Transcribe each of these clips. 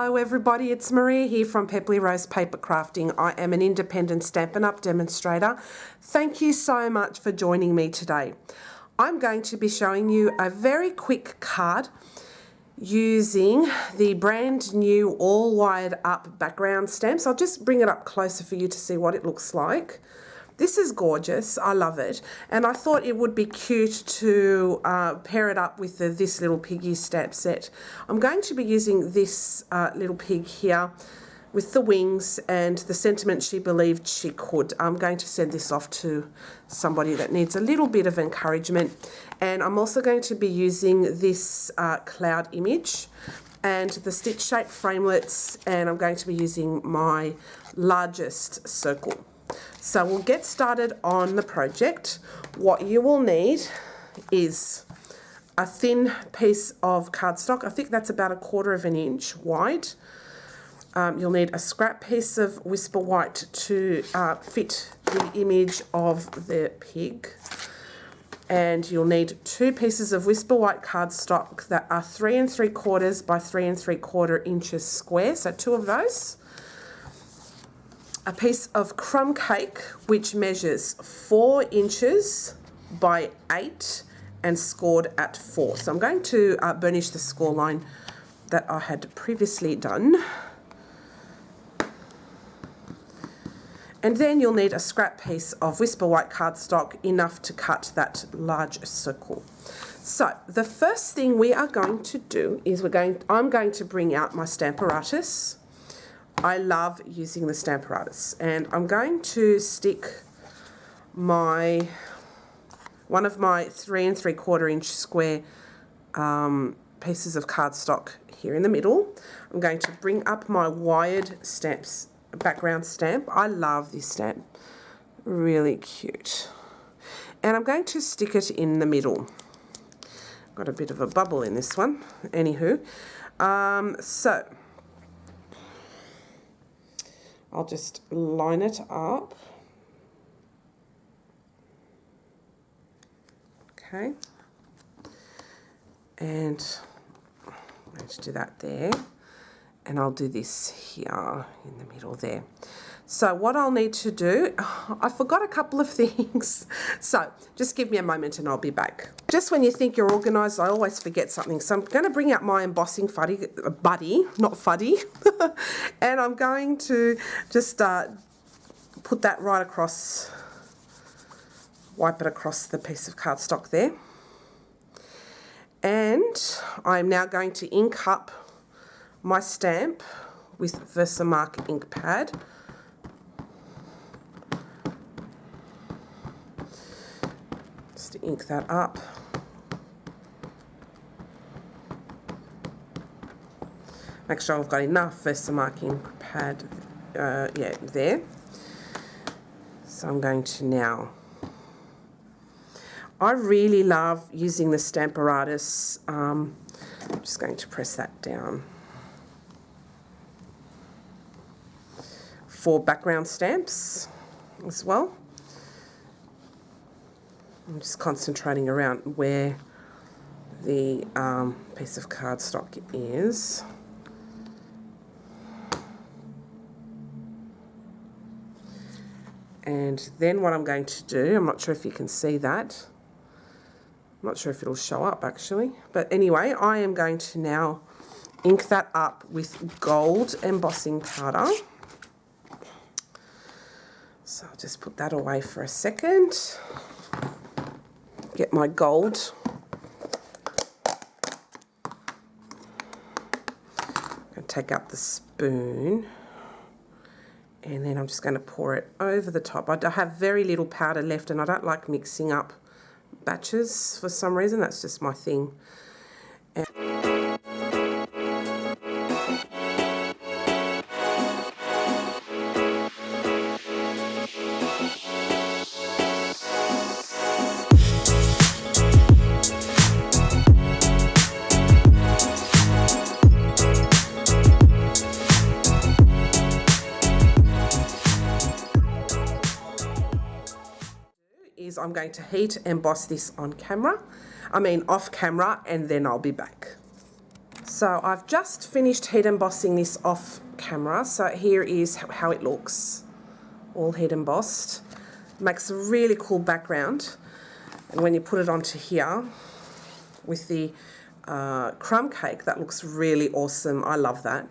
Hello everybody, it's Maria here from Pebbly Rose Paper Crafting. I am an independent Stampin' Up demonstrator. Thank you so much for joining me today. I'm going to be showing you a very quick card using the brand new all wired up background stamps. I'll just bring it up closer for you to see what it looks like. This is gorgeous, I love it, and I thought it would be cute to pair it up with this Little Piggy stamp set. I'm going to be using this little pig here with the wings and the sentiment she believed she could. I'm going to send this off to somebody that needs a little bit of encouragement, and I'm also going to be using this cloud image and the stitch shape framelits, and I'm going to be using my largest circle. So we'll get started on the project. What you will need is a thin piece of cardstock. I think that's about 1/4 inch wide. You'll need a scrap piece of Whisper White to fit the image of the pig. And you'll need 2 pieces of Whisper White cardstock that are 3 3/4 by 3 3/4 inches square, so 2 of those. A piece of crumb cake which measures 4 inches by 8 and scored at 4. So I'm going to burnish the score line that I had previously done. And then you'll need a scrap piece of Whisper White cardstock, enough to cut that large circle. So the first thing we are going to do is I'm going to bring out my Stamparatus. I love using the Stamparatus, and I'm going to stick one of my 3 3/4 inch square pieces of cardstock here in the middle. I'm going to bring up my wired stamps, background stamp. I love this stamp, really cute. And I'm going to stick it in the middle. Got a bit of a bubble in this one, anywho. So I'll just line it up. Okay. And I'm going to do that there. And I'll do this here in the middle there. So what I'll need to do, I forgot a couple of things. So just give me a moment and I'll be back. Just when you think you're organised, I always forget something. So I'm going to bring out my embossing buddy, not fuddy. And I'm going to just put that right across, wipe it across the piece of cardstock there. And I'm now going to ink up my stamp with Versamark ink pad. Just to ink that up. Make sure I've got enough Versamark ink pad, yeah, there. So I'm going to now. I really love using the Stamparatus. I'm just going to press that down. For background stamps as well. I'm just concentrating around where the piece of cardstock is. And then what I'm going to do, I'm not sure if you can see that. I'm not sure if it'll show up actually. But anyway, I am going to now ink that up with gold embossing powder. So I'll just put that away for a second. Get my gold. I'm going to take out the spoon. And then I'm just going to pour it over the top. I have very little powder left, and I don't like mixing up batches for some reason. That's just my thing. I'm going to heat emboss this on camera, off camera, and then I'll be back. So I've just finished heat embossing this off camera. So here is how it looks, all heat embossed. Makes a really cool background. And when you put it onto here with the crumb cake, that looks really awesome. I love that.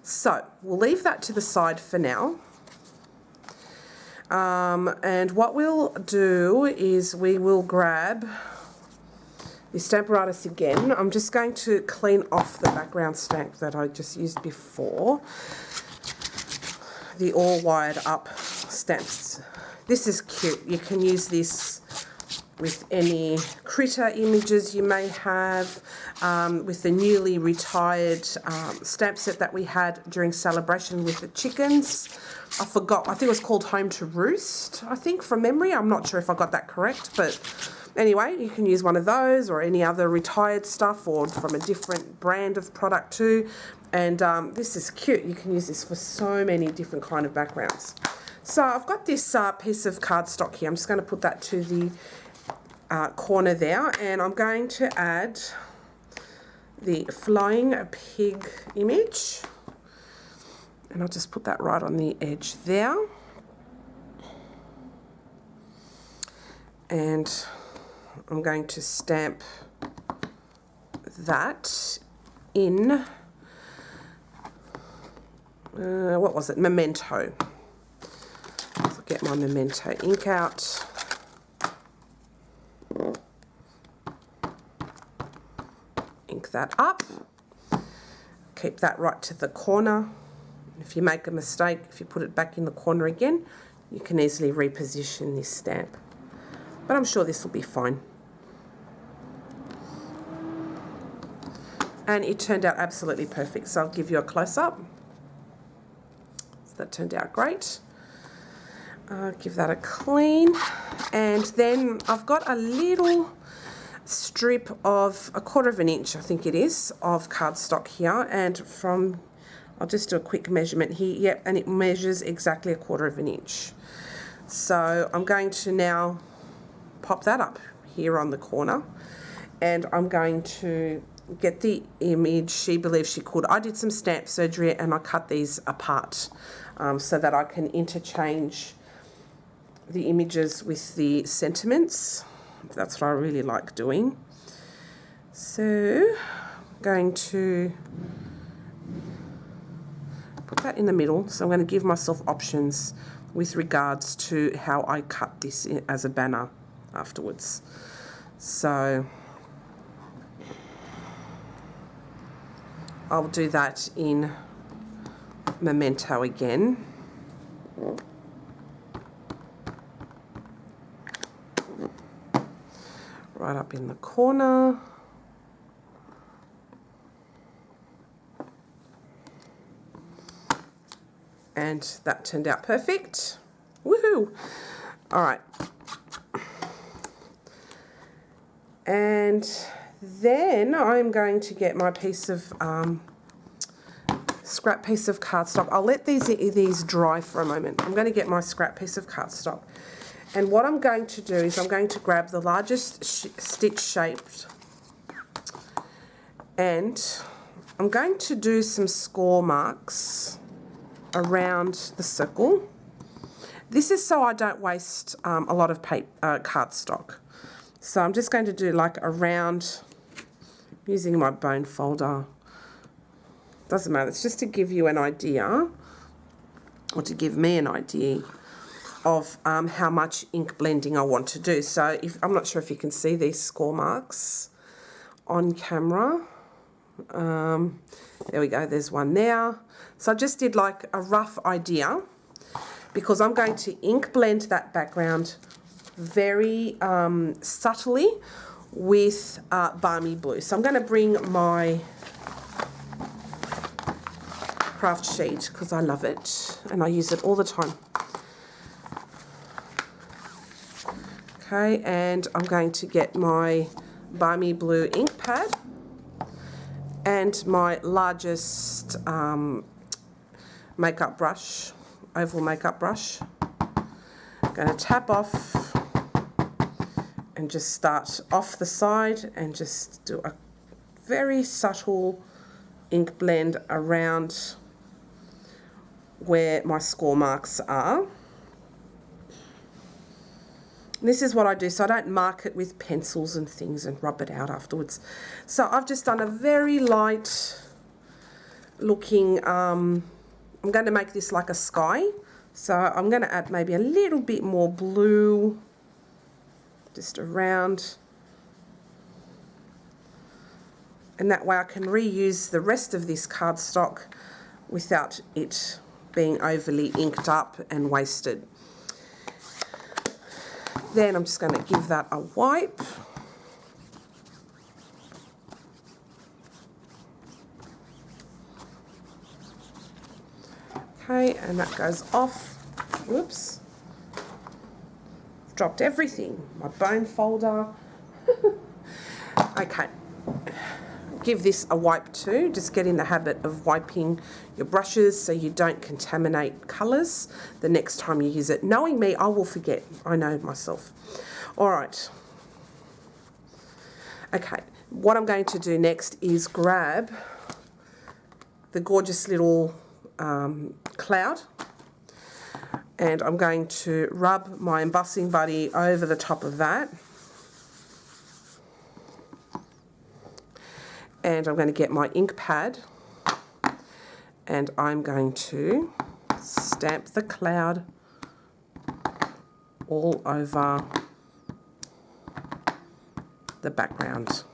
So we'll leave that to the side for now. And what we'll do is we will grab the Stamparatus again. I'm just going to clean off the background stamp that I just used before. The all wired up stamps. This is cute. You can use this with any critter images you may have, with the newly retired stamp set that we had during celebration with the chickens. I forgot, I think it was called Home to Roost, I think, from memory. I'm not sure if I got that correct, but anyway, you can use one of those or any other retired stuff or from a different brand of product too. And this is cute. You can use this for so many different kind of backgrounds. So I've got this piece of cardstock here. I'm just going to put that to the corner there, and I'm going to add the flying pig image, and I'll just put that right on the edge there. And I'm going to stamp that in, what was it, Memento. So get my Memento ink out. Ink that up. Keep that right to the corner. If you make a mistake, if you put it back in the corner again, you can easily reposition this stamp. But I'm sure this will be fine. And it turned out absolutely perfect, so I'll give you a close-up. So that turned out great. Give that a clean. And then I've got a little strip of 1/4 of an inch, I think it is, of cardstock here. And from, I'll just do a quick measurement here. Yep, and it measures exactly 1/4 of an inch. So I'm going to now pop that up here on the corner, and I'm going to get the image She Believes She Could. I did some stamp surgery and I cut these apart so that I can interchange the images with the sentiments. That's what I really like doing. So I'm going to put that in the middle. So I'm going to give myself options with regards to how I cut this as a banner afterwards. So I'll do that in Memento again. Right up in the corner. And that turned out perfect. Woohoo! All right. And then I'm going to get my piece of scrap piece of cardstock. I'll let these dry for a moment. I'm going to get my scrap piece of cardstock. And what I'm going to do is I'm going to grab the largest stitch shaped, and I'm going to do some score marks around the circle. This is so I don't waste a lot of cardstock. So I'm just going to do like around, using my bone folder. Doesn't matter, it's just to give you an idea, or to give me an idea of how much ink blending I want to do. So I'm not sure if you can see these score marks on camera. There we go, there's one there. So I just did like a rough idea, because I'm going to ink blend that background very subtly with balmy blue. So I'm going to bring my craft sheet, because I love it and I use it all the time. Okay, and I'm going to get my balmy blue ink pad and my largest makeup brush, oval makeup brush. I'm going to tap off and just start off the side and just do a very subtle ink blend around where my score marks are. This is what I do, so I don't mark it with pencils and things and rub it out afterwards. So I've just done a very light looking, I'm going to make this like a sky. So I'm going to add maybe a little bit more blue just around. And that way I can reuse the rest of this cardstock without it being overly inked up and wasted. Then I'm just going to give that a wipe. Okay, and that goes off. Whoops. Dropped everything. My bone folder. Okay. Give this a wipe too. Just get in the habit of wiping your brushes so you don't contaminate colours the next time you use it. Knowing me, I will forget. I know myself. All right. Okay, what I'm going to do next is grab the gorgeous little cloud, and I'm going to rub my embossing buddy over the top of that. And I'm going to get my ink pad and I'm going to stamp the cloud all over the background.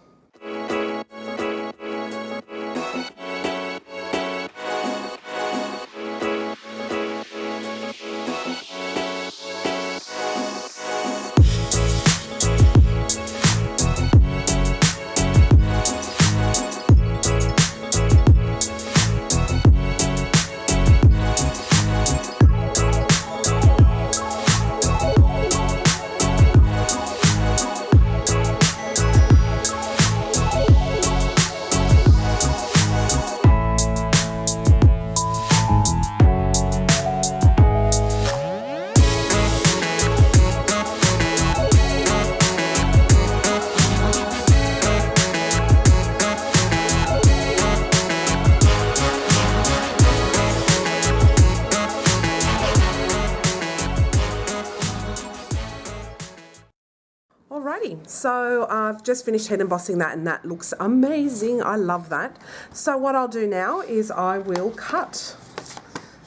Alrighty, so I've just finished head embossing that and that looks amazing. I love that. So what I'll do now is I will cut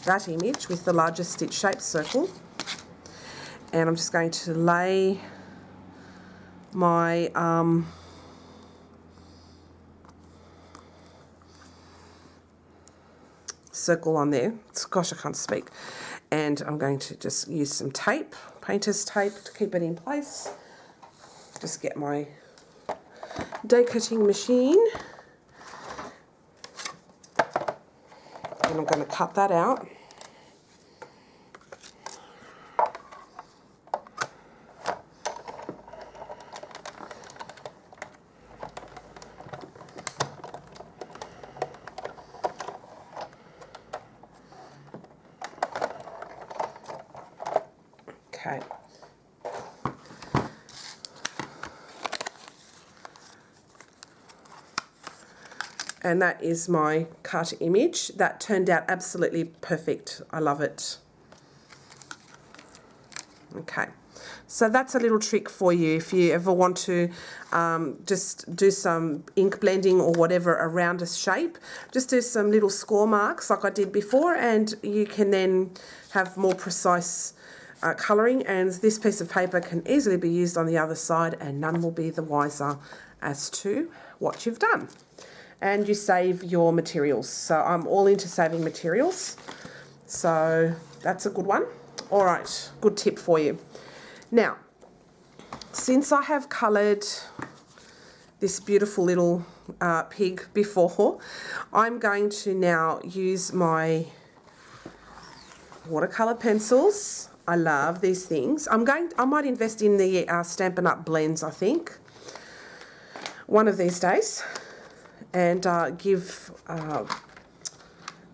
that image with the largest stitch shaped circle, and I'm just going to lay my circle on there. Gosh, I can't speak. And I'm going to just use some tape, painter's tape, to keep it in place. Just get my die cutting machine and I'm going to cut that out. Okay. And that is my cut image. That turned out absolutely perfect. I love it. Okay, so that's a little trick for you if you ever want to just do some ink blending or whatever around a shape. Just do some little score marks like I did before, and you can then have more precise colouring, and this piece of paper can easily be used on the other side and none will be the wiser as to what you've done. And you save your materials. So I'm all into saving materials. So that's a good one. All right, good tip for you. Now, since I have coloured this beautiful little pig before, I'm going to now use my watercolour pencils. I love these things. I might invest in the Stampin' Up blends, I think, one of these days. And give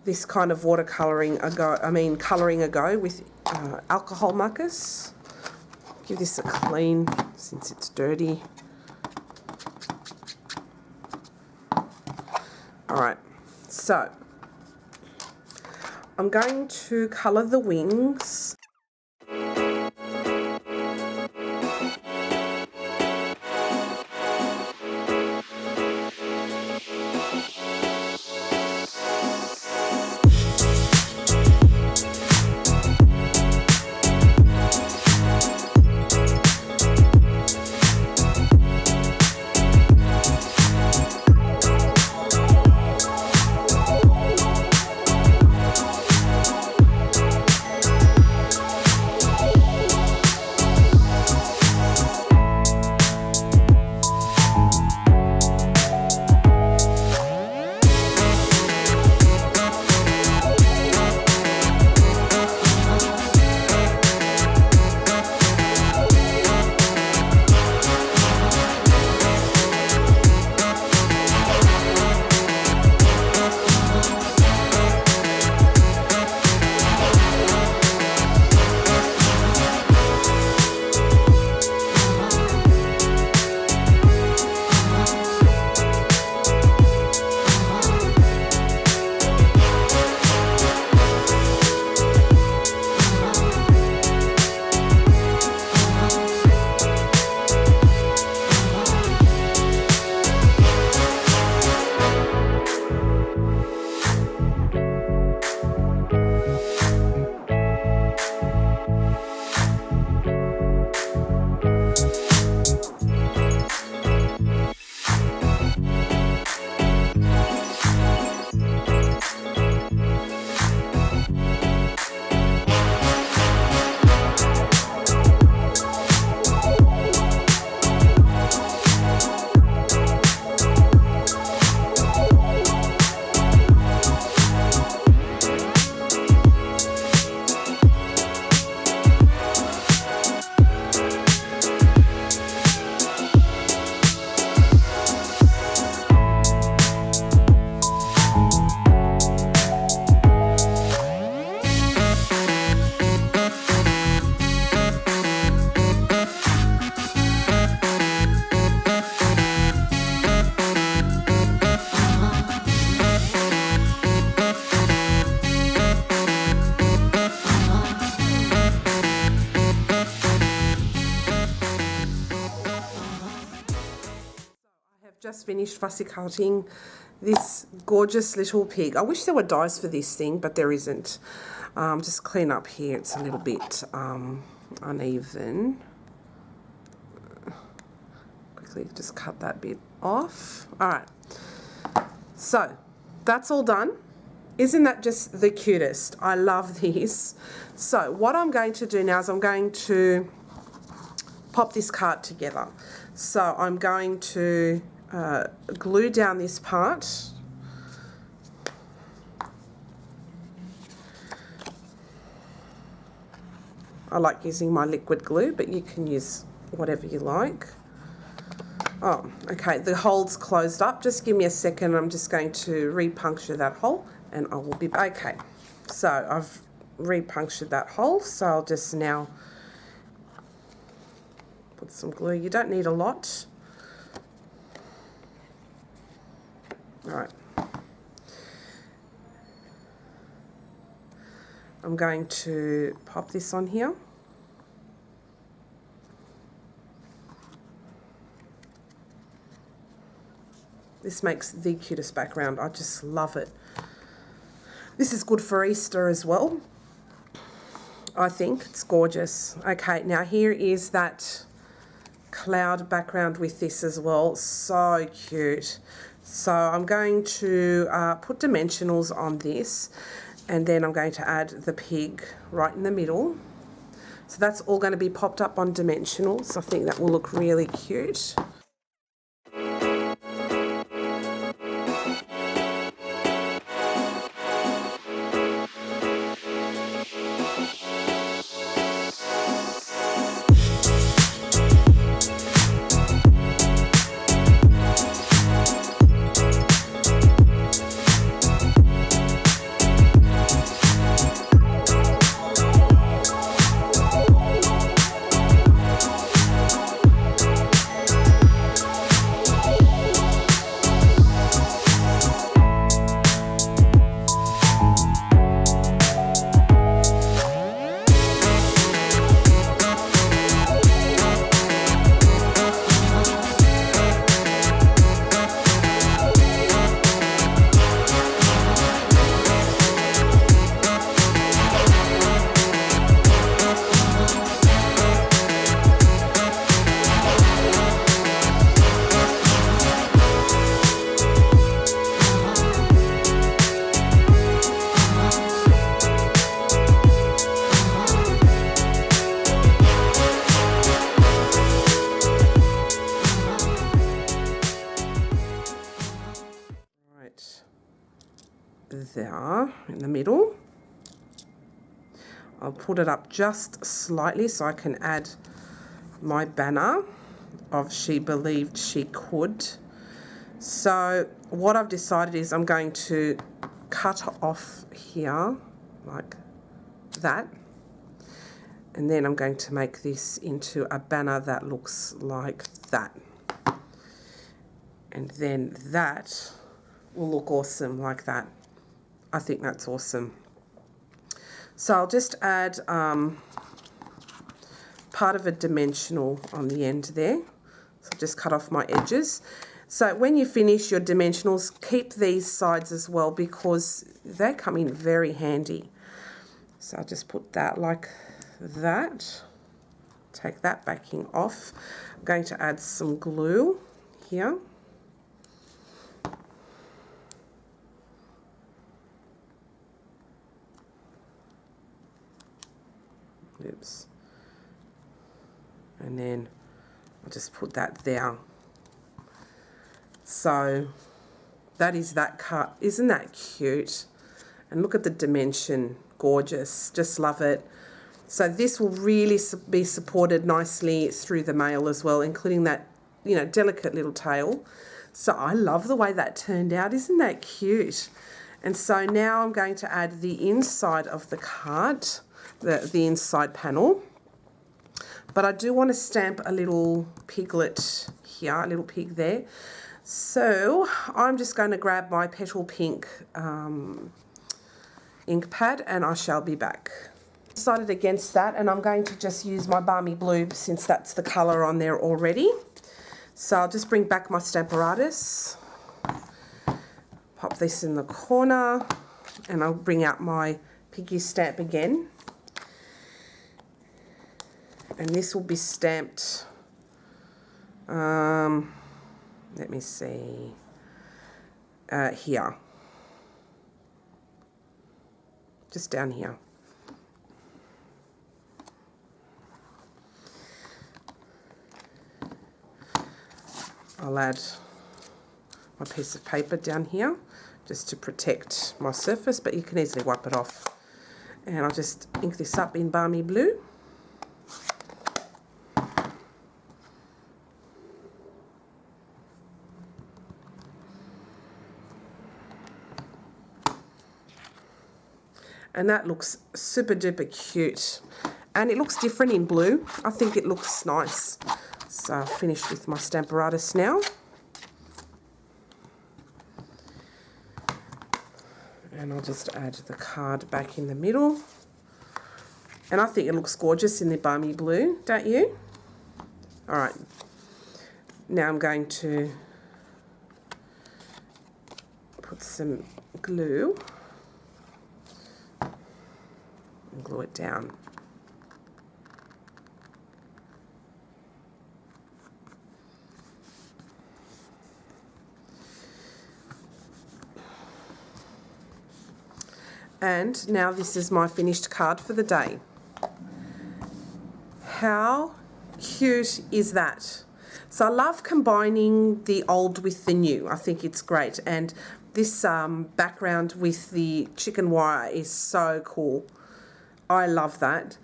this kind of colouring a go with alcohol markers. Give this a clean since it's dirty. Alright, So I'm going to colour the wings. Just finished fussy cutting this gorgeous little pig. I wish there were dies for this thing, but there isn't. Just clean up here, it's a little bit uneven. Quickly just cut that bit off. Alright, so that's all done. Isn't that just the cutest? I love these. So what I'm going to do now is I'm going to pop this card together. So I'm going to glue down this part. I like using my liquid glue, but you can use whatever you like. Oh, okay, the hole's closed up. Just give me a second. I'm just going to re-puncture that hole and I will be okay. So I've re-punctured that hole, so I'll just now put some glue. You don't need a lot. Alright. I'm going to pop this on here. This makes the cutest background. I just love it. This is good for Easter as well. I think it's gorgeous. Okay, now here is that cloud background with this as well. So cute. So I'm going to put dimensionals on this, and then I'm going to add the pig right in the middle. So that's all going to be popped up on dimensionals. I think that will look really cute. there in the middle. I'll put it up just slightly so I can add my banner of She Believed She Could. So what I've decided is I'm going to cut off here like that, and then I'm going to make this into a banner that looks like that, and then that will look awesome like that. I think that's awesome. So I'll just add part of a dimensional on the end there. So just cut off my edges. So when you finish your dimensionals, keep these sides as well because they come in very handy. So I'll just put that like that. Take that backing off. I'm going to add some glue here. Oops. And then I'll just put that there. So that is that cut. Isn't that cute? And look at the dimension. Gorgeous. Just love it. So this will really be supported nicely through the mail as well, including that, you know, delicate little tail. So I love the way that turned out. Isn't that cute? And so now I'm going to add the inside of the card, the inside panel. But I do want to stamp a little piglet here, a little pig there. So I'm just going to grab my Petal Pink ink pad and I shall be back. Decided against that, and I'm going to just use my Balmy Blue since that's the colour on there already. So I'll just bring back my Stamparatus, pop this in the corner, and I'll bring out my Piggy stamp again. And this will be stamped, let me see, here, just down here. I'll add my piece of paper down here just to protect my surface, but you can easily wipe it off. And I'll just ink this up in Balmy Blue. And that looks super duper cute. And it looks different in blue. I think it looks nice. So I'll finish with my Stamparatus now. And I'll just add the card back in the middle. And I think it looks gorgeous in the Balmy Blue, don't you? All right. Now I'm going to put some glue and glue it down. And now this is my finished card for the day. How cute is that? So I love combining the old with the new. I think it's great. And this background with the chicken wire is so cool. I love that.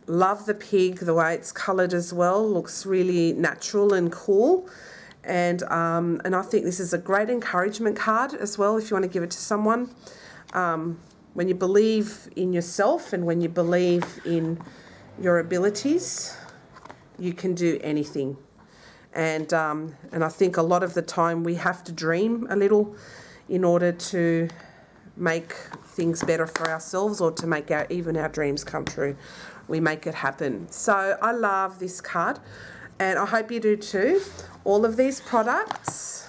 Love the pig, the way it's coloured as well. Looks really natural and cool. And I think this is a great encouragement card as well if you want to give it to someone. When you believe in yourself and when you believe in your abilities, you can do anything. And I think a lot of the time we have to dream a little in order to make things better for ourselves or to make even our dreams come true. We make it happen. So I love this card and I hope you do too. All of these products,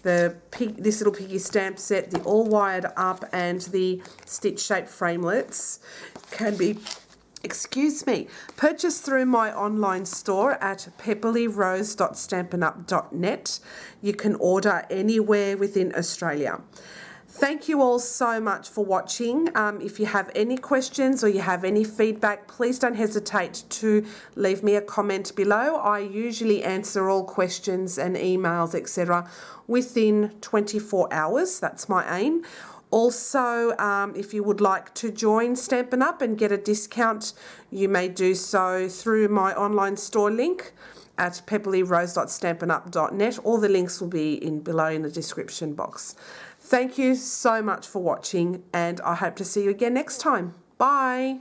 this Little Piggy stamp set, the all wired up and the stitch shaped framelits can be, purchased through my online store at pepperlyrose.stampinup.net. You can order anywhere within Australia. Thank you all so much for watching. If you have any questions or you have any feedback, please don't hesitate to leave me a comment below. I usually answer all questions and emails, etc. within 24 hours. That's my aim. Also, if you would like to join Stampin' Up and get a discount, you may do so through my online store link at pebblerose.stampinup.net. All the links will be below in the description box. Thank you so much for watching, and I hope to see you again next time. Bye.